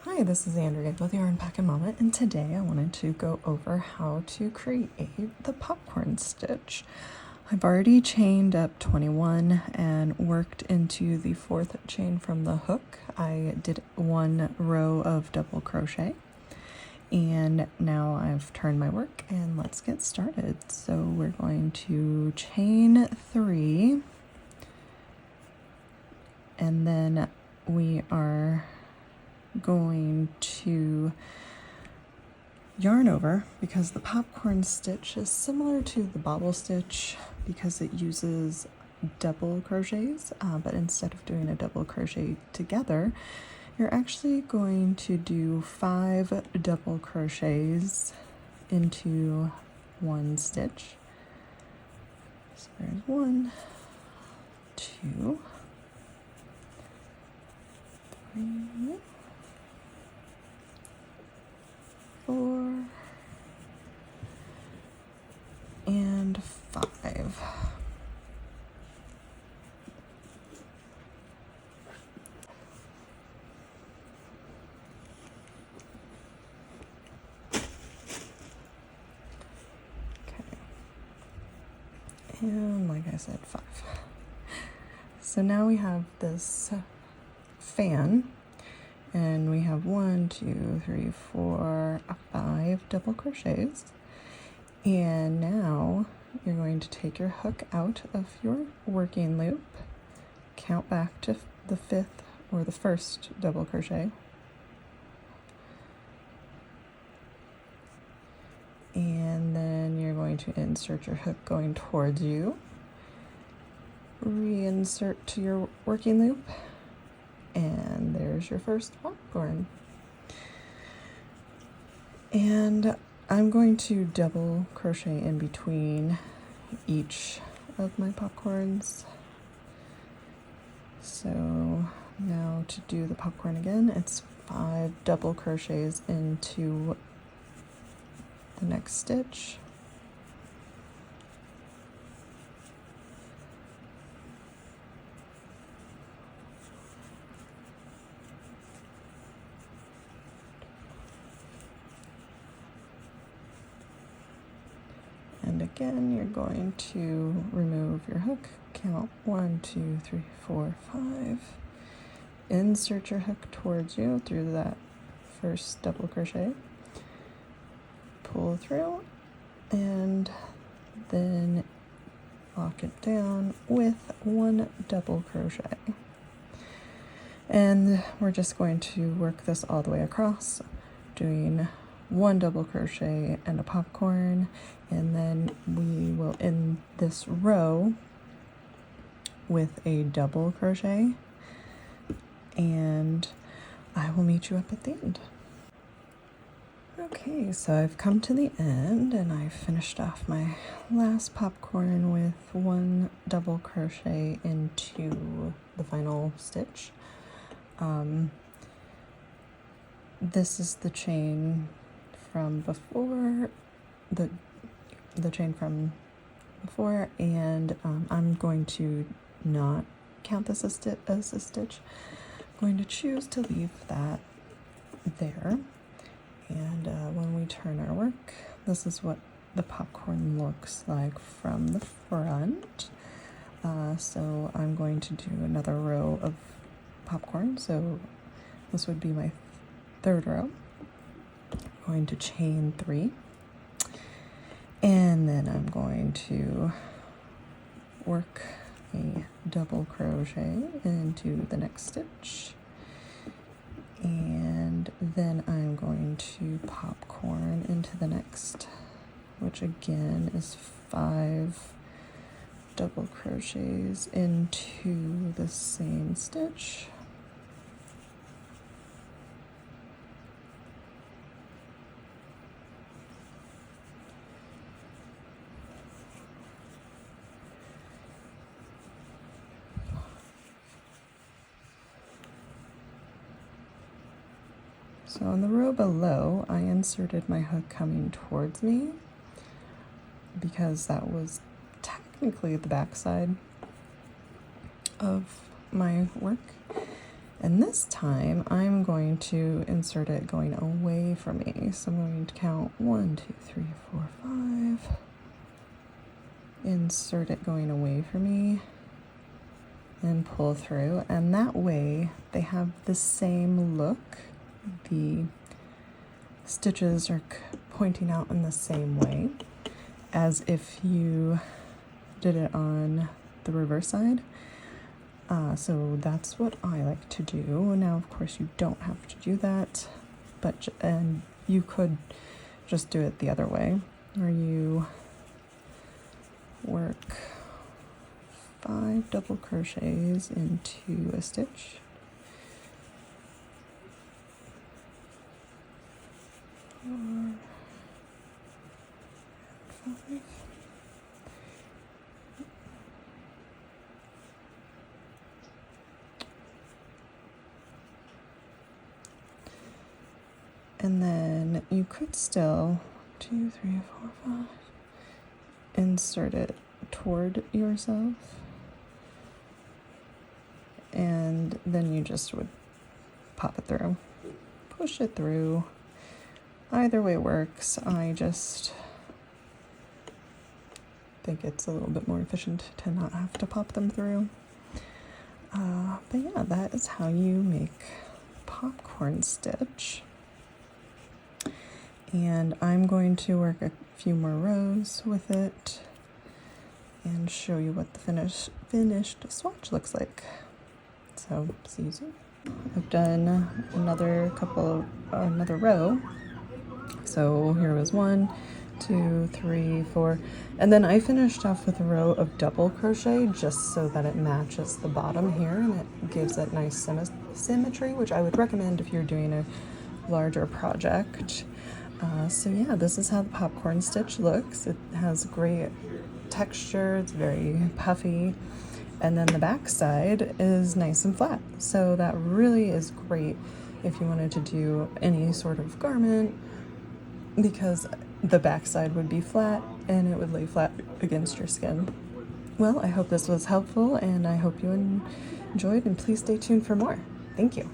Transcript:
Hi, this is Andrea with Yarn Pack and Mama, and today I wanted to go over how to create the popcorn stitch. I've already chained up 21 and worked into the 4th chain from the hook. I did 1 row of double crochet, and now I've turned my work and let's get started. So we're going to chain 3, and then we are going to yarn over, because the popcorn stitch is similar to the bobble stitch because it uses double crochets, but instead of doing a double crochet together, you're actually going to do 5 double crochets into 1 stitch. So there's 1, 2, 3, 4, and 5. Okay. And like I said, 5. So now we have this fan, and we have 1, 2, 3, 4, 5 double crochets. And now you're going to take your hook out of your working loop, count back to the 5th or the 1st double crochet, and then you're going to insert your hook going towards you, reinsert to your working loop, and there's your first popcorn. And I'm going to double crochet in between each of my popcorns. So now to do the popcorn again, it's 5 double crochets into the next stitch. And again, you're going to remove your hook, count 1, 2, 3, 4, 5, insert your hook towards you through that first double crochet, pull through, and then lock it down with 1 double crochet. And we're just going to work this all the way across, doing 1 double crochet and a popcorn, and then we will end this row with a double crochet, and I will meet you up at the end. Okay, so I've come to the end and I finished off my last popcorn with 1 double crochet into the final stitch. This is the chain from before, the chain from before, and I'm going to not count this as a stitch. I'm going to choose to leave that there. And when we turn our work, this is what the popcorn looks like from the front. So I'm going to do another row of popcorn. So this would be my 3rd row. I'm going to chain 3. And then I'm going to work a double crochet into the next stitch. And then I'm going to popcorn into the next, which again is 5 double crochets into the same stitch. So on the row below, I inserted my hook coming towards me because that was technically the back side of my work. And this time I'm going to insert it going away from me. So I'm going to count 1, 2, 3, 4, 5. Insert it going away from me and pull through. And that way they have the same look. The stitches are pointing out in the same way as if you did it on the reverse side. So that's what I like to do. Now, of course, you don't have to do that, and you could just do it the other way, where you work 5 double crochets into a stitch. 4, 5. And then you could still 2, 3, 4, 5 insert it toward yourself, and then you just would pop it through, push it through. Either way works. I just think it's a little bit more efficient to not have to pop them through. But yeah, that is how you make popcorn stitch. And I'm going to work a few more rows with it and show you what the finished swatch looks like. So see you soon. I've done another row. So here was 1, 2, 3, 4, and then I finished off with a row of double crochet just so that it matches the bottom here and it gives it nice symmetry, which I would recommend if you're doing a larger project. So yeah, this is how the popcorn stitch looks. It has great texture, it's very puffy, and then the back side is nice and flat. So that really is great if you wanted to do any sort of garment, because the back side would be flat and it would lay flat against your skin. Well, I hope this was helpful and I hope you enjoyed, and please stay tuned for more. Thank you.